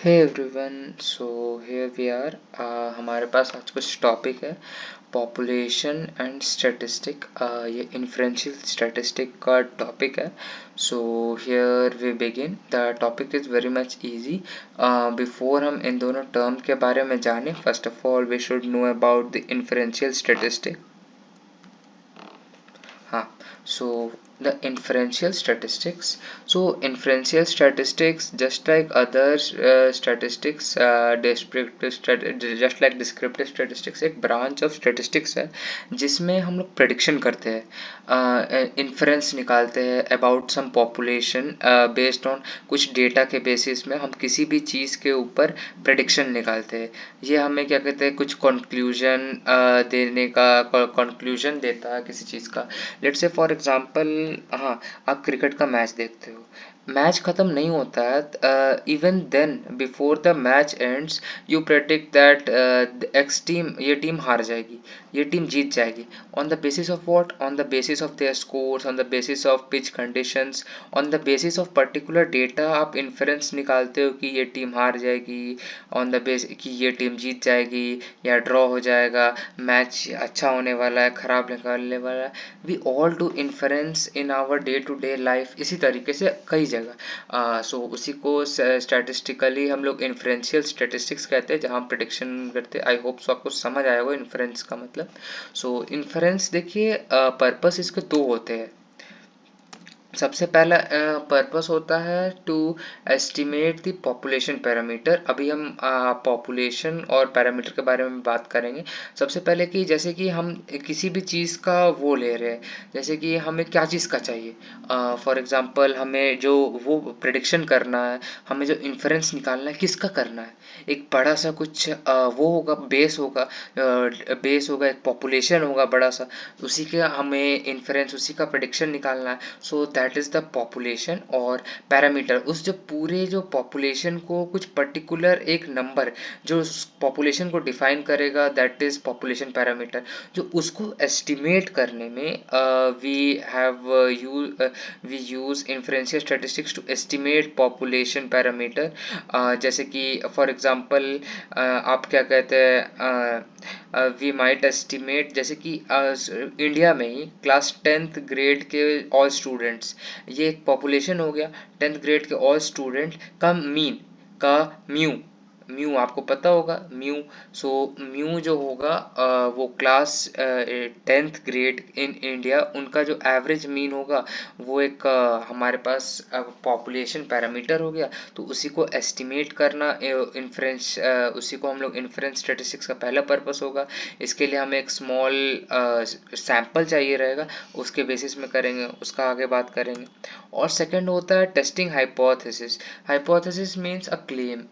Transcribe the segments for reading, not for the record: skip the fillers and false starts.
Hey everyone, so here we are. हमारे पास आज कुछ टॉपिक है, पॉपुलेशन एंड स्टैटिस्टिक। ये इन्फ्रेंशियल स्टैटिस्टिक का टॉपिक है। So here we begin. The topic is very much easy. Before हम इन दोनों टर्म के बारे में जाने, first of all we should know about the inferential statistic. हाँ, so the inferential statistics. So inferential statistics, just like other statistics, just like descriptive statistics, एक branch of statistics है जिसमें हम लोग prediction करते हैं, inference निकालते हैं about some population based on कुछ data के basis में हम किसी भी चीज़ के ऊपर prediction निकालते हैं। ये हमें क्या कहते हैं, कुछ conclusion देने का conclusion देता है किसी चीज़ का। लेट्स से फॉर एग्जांपल, हाँ, आप क्रिकेट का मैच देखते हो, मैच खत्म नहीं होता है, even then before the match ends you predict that X team, ये टीम हार जाएगी, ये टीम जीत जाएगी। On the basis of what? On the basis of their scores, on the basis of pitch conditions, on the basis of particular data आप inference निकालते हो कि ये टीम हार जाएगी, ऑन द बेस कि ये टीम जीत जाएगी या ड्रॉ हो जाएगा, मैच अच्छा होने वाला है, खराब निकालने वाला है। We all do inference in our day to day life, इसी तरीके से कई जगह। सो उसी को स्टैटिस्टिकली हम लोग इन्फ्रेंशियल स्टैटिस्टिक्स कहते हैं, जहाँ हम प्रिडिक्शन करते हैं। आई होप सो आपको समझ आया होगा इन्फ्रेंस का मतलब। सो इन्फ्रेंस देखिए, पर्पस इसके दो होते हैं। सबसे पहला पर्पस होता है to estimate the population parameter. अभी हम पॉपुलेशन और पैरामीटर के बारे में बात करेंगे। सबसे पहले कि जैसे कि हम किसी भी चीज़ का वो ले रहे हैं, जैसे कि हमें क्या चीज़ का चाहिए। फॉर एग्जांपल हमें जो वो प्रिडिक्शन करना है, हमें जो इन्फरेंस निकालना है, किसका करना है। एक बड़ा सा कुछ वो होगा, बेस होगा, एक पॉपुलेशन होगा बड़ा सा, उसी का हमें इन्फरेंस, उसी का प्रिडिक्शन निकालना है। So that is the population. और पैरामीटर, उस जो पूरे जो पॉपुलेशन को कुछ पर्टिकुलर एक नंबर जो पॉपुलेशन को डिफाइन करेगा, दैट इज़ पॉपुलेशन पैरामीटर। जो उसको एस्टिमेट करने में we use inferential statistics to estimate population parameter. जैसे कि फॉर एग्जांपल आप क्या कहते हैं, वी माइट एस्टिमेट, जैसे कि इंडिया में ही क्लास 10th ग्रेड के ऑल स्टूडेंट्स, ये एक पॉपुलेशन हो गया। 10th ग्रेड के ऑल स्टूडेंट का मीन का म्यू, म्यू आपको पता होगा म्यू। सो म्यू जो होगा, वो class 10th grade in India, उनका जो एवरेज मीन होगा, वो एक हमारे पास पॉपुलेशन पैरामीटर हो गया। तो उसी को एस्टिमेट करना, इन्फ्रेंस उसी को हम लोग इन्फ्रेंस स्टैटिस्टिक्स का पहला पर्पस होगा। इसके लिए हमें एक स्मॉल सैंपल चाहिए रहेगा, उसके बेसिस में करेंगे, उसका आगे बात करेंगे। और सेकंड होता है testing hypothesis. Hypothesis means a claim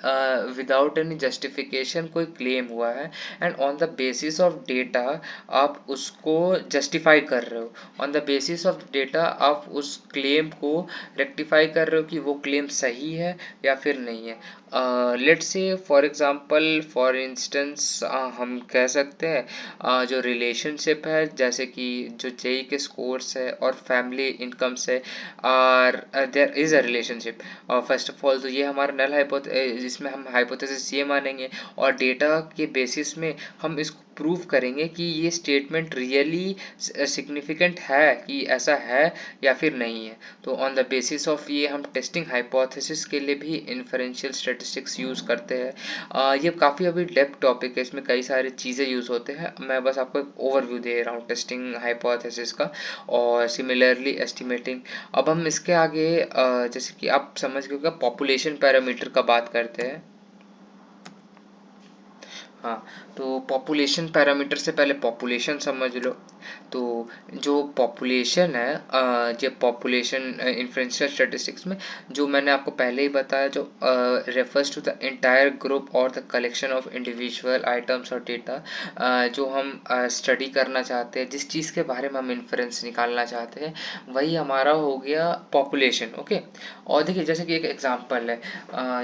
without any justification, कोई क्लेम हुआ है and on the basis of data आप उसको जस्टिफाई कर रहे हो। On the basis of data आप उस क्लेम को रेक्टिफाई कर रहे हो कि वो क्लेम सही है या फिर नहीं है। Let's say for example, for instance, हम कह सकते हैं जो रिलेशनशिप है, जैसे कि जो जेई के स्कोर्स है और फैमिली इनकम्स है, और there is a relationship. First of all तो ये हमारा नल हाइपोथेसिस, जिसमें हम हाइपोथेसिस ये मानेंगे और डेटा के बेसिस में हम इसको प्रूव करेंगे कि ये स्टेटमेंट रियली सिग्निफिकेंट है, कि ऐसा है या फिर नहीं है। तो ऑन द बेसिस ऑफ ये हम टेस्टिंग हाइपोथेसिस के लिए भी इन्फरेंशियल स्टैटिस्टिक्स यूज़ करते हैं। ये काफ़ी अभी डेप्थ टॉपिक है, इसमें कई सारी चीज़ें यूज़ होते हैं। मैं बस आपको एक ओवरव्यू दे रहा हूँ टेस्टिंग हाइपोथेसिस का और सिमिलरली एस्टिमेटिंग। अब हम इसके आगे जैसे कि आप समझ गए होगा, पॉपुलेशन पैरामीटर का बात करते हैं। हाँ, तो पॉपुलेशन पैरामीटर से पहले पॉपुलेशन समझ लो। तो जो पॉपुलेशन है, जो पॉपुलेशन इन्फ्रेंशियल स्टैटिस्टिक्स में, जो मैंने आपको पहले ही बताया, जो refers to the entire group और the collection of individual items और डेटा, जो हम स्टडी करना चाहते हैं, जिस चीज़ के बारे में हम इन्फ्रेंस निकालना चाहते हैं, वही हमारा हो गया पॉपुलेशन। ओके। और देखिए, जैसे कि एक एग्जांपल है,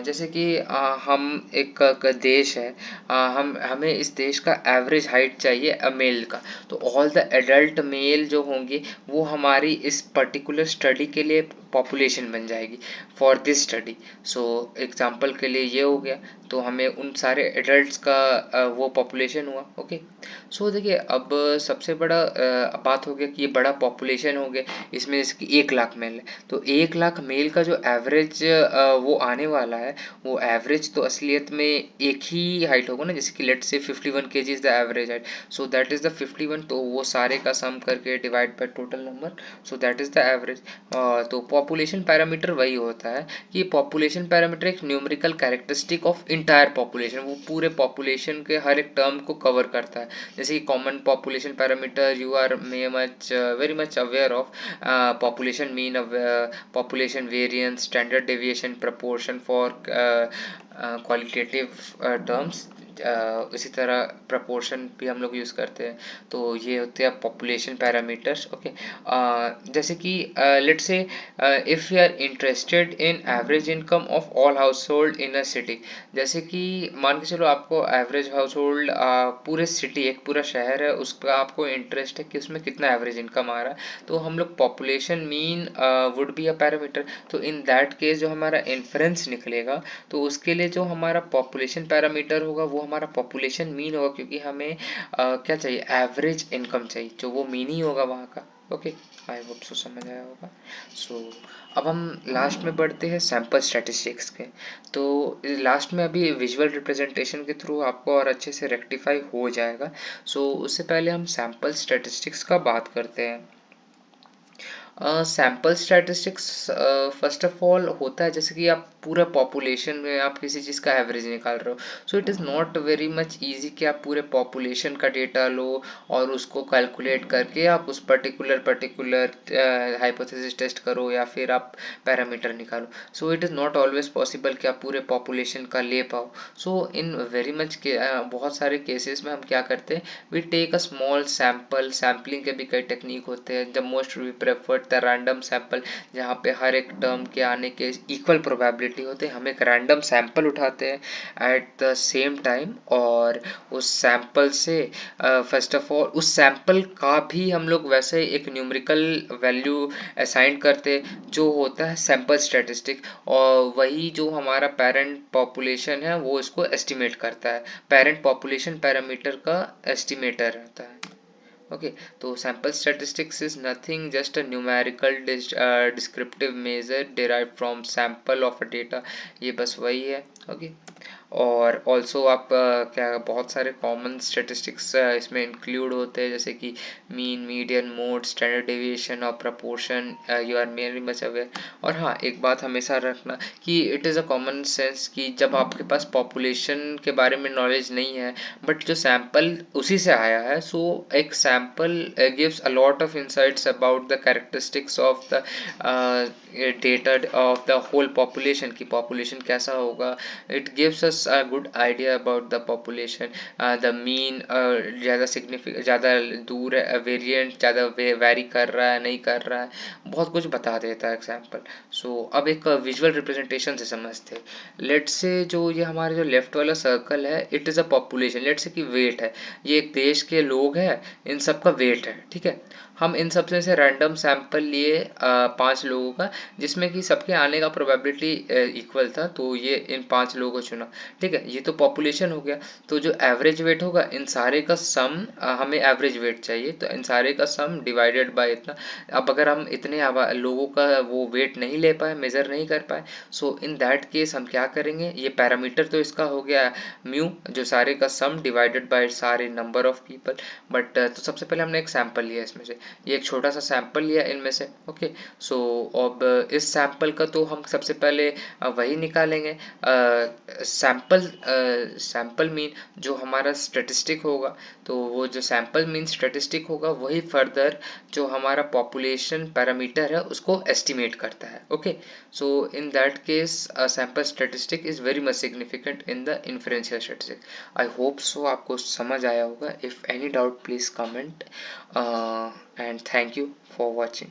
जैसे कि हम एक देश है, हमें इस देश का एवरेज हाइट चाहिए मेल का। तो ऑल द एडल्ट मेल जो होंगे वो हमारी इस पर्टिकुलर स्टडी के लिए पॉपुलेशन बन जाएगी for this study. So example के लिए ये हो गया, तो हमें उन सारे एडल्ट्स का वो पॉपुलेशन हुआ। ओके, सो देखिए अब सबसे बड़ा बात हो गया कि ये बड़ा पॉपुलेशन हो गया, इसमें इसकी 1 लाख मेल है, तो 1 लाख मेल का जो एवरेज वो आने वाला है, वो एवरेज तो असलियत में एक ही हाइट होगा ना, जैसे कि let's say 51 kg is the average height, so that is the 51, तो वो सारे का सम करके divide by total number, so that is the average. तो पॉपुलेशन पैरामीटर वही होता है कि पॉपुलेशन पैरामीटर एक numerical characteristic of entire population, वो पूरे पॉपुलेशन के हर एक टर्म को कवर करता है। जैसे कि common population parameter you are very much aware of, population mean, population variance, standard deviation, proportion for qualitative terms, इसी तरह proportion भी हम लोग यूज़ करते हैं। तो ये होते हैं population parameters। ओके, जैसे कि let's say if you are interested in average income of all household in a city, जैसे कि मान के चलो आपको एवरेज हाउस होल्ड पूरे सिटी, एक पूरा शहर है, उसका आपको इंटरेस्ट है कि उसमें कितना एवरेज इनकम आ रहा है, तो हम लोग population mean would be a parameter. तो इन दैट केस जो हमारा इन्फ्रेंस निकलेगा, तो उसके लिए जो हमारा पॉपुलेशन पैरामीटर होगा वो हमारा पॉपुलेशन मीन होगा, क्योंकि हमें क्या चाहिए, एवरेज इनकम चाहिए, जो वो मीन ही होगा वहाँ का। ओके, आई होप सो समझ आया होगा। सो अब हम लास्ट में बढ़ते हैं सैम्पल स्टैटिस्टिक्स के। तो लास्ट में अभी विजुअल रिप्रेजेंटेशन के थ्रू आपको और अच्छे से रेक्टिफाई हो जाएगा। सो उससे पहले हम सैम्पल स्टैटिस्टिक्स का बात करते हैं। Sample statistics first of all होता है जैसे कि आप पूरा पॉपुलेशन में आप किसी चीज़ का एवरेज निकाल रहे हो, so it is not very much easy कि आप पूरे पॉपुलेशन का डेटा लो और उसको कैलकुलेट करके आप उस पर्टिकुलर हाइपोथेसिस टेस्ट करो या फिर आप पैरामीटर निकालो। So it is not always possible कि आप पूरे पॉपुलेशन का ले पाओ। सो इन वेरी मच के बहुत सारे केसेस में हम क्या करते हैं, we take a small sample, sampling के भी कई टेक्निक होते हैं। The most we preferred the random sample, जहाँ पे हर एक टर्म के आने के इक्वल प्रोबेबिलिटी होते हैं। हम एक रैंडम सैंपल उठाते हैं एट द सेम टाइम, और उस सैंपल से फर्स्ट ऑफ ऑल उस सैंपल का भी हम लोग वैसे एक न्यूमेरिकल वैल्यू असाइन करते हैं जो होता है सैंपल स्टैटिस्टिक, और वही जो हमारा पेरेंट पॉपुलेशन है वो इसको एस्टिमेट करता है, पेरेंट पॉपुलेशन पैरामीटर का एस्टिमेटर रहता है। ओके, तो sample statistics is nothing just a numerical descriptive measure derive from sample of a data, ये बस वही है। ओके, और ऑल्सो आप क्या बहुत सारे कॉमन स्टेटिस्टिक्स इसमें इंक्लूड होते हैं, जैसे कि mean, median, mode, standard deviation और proportion, you are very much aware. और हाँ, एक बात हमेशा रखना कि it is a common sense कि जब आपके पास पॉपुलेशन के बारे में नॉलेज नहीं है बट जो सैम्पल उसी से आया है, सो एक sample gives a lot of insights about the characteristics of the data of the whole population, की पॉपुलेशन कैसा होगा। It gives us a good idea about the population, the mean ज़्यादा ज़्यादा दूर है, वेरिएंट ज़्यादा वेरी कर रहा है नहीं कर रहा है, बहुत कुछ बता देता है एग्जाम्पल। सो अब एक विजुअल रिप्रेजेंटेशन से समझते हैं। लेट से जो ये हमारे जो लेफ्ट वाला सर्कल है, it is a population, let say कि वेट है, ये एक देश के लोग हैं, इन सब का वेट है, ठीक है। हम इन सबसे से रैंडम सैंपल लिए 5 लोगों का, जिसमें कि सबके आने का प्रोबेबिलिटी इक्वल था, तो ये इन 5 लोगों को चुना, ठीक है। ये तो पॉपुलेशन हो गया। तो जो एवरेज वेट होगा इन सारे का सम, हमें एवरेज वेट चाहिए, तो इन सारे का सम डिवाइडेड बाय इतना। अब अगर हम इतने लोगों का वो वेट नहीं ले पाए, मेजर नहीं कर पाए, सो इन दैट केस हम क्या करेंगे, ये पैरामीटर तो इसका हो गया म्यू, जो सारे का सम डिवाइडेड बाय सारे नंबर ऑफ पीपल। बट तो सबसे पहले हमने एक सैंपल लिया इसमें से, ये एक छोटा सा सैंपल लिया इनमें से। ओके, सो अब इस सैंपल का तो हम सबसे पहले वही निकालेंगे, सैंपल मीन जो हमारा स्टैटिस्टिक होगा, तो वो जो सैंपल मीन स्टैटिस्टिक होगा वही फर्दर जो हमारा पॉपुलेशन पैरामीटर है उसको एस्टिमेट करता है। Okay, so in that case sample statistic is very much significant in the inferential statistic. I hope so आपको समझ आया होगा। If any doubt please comment, and thank you for watching.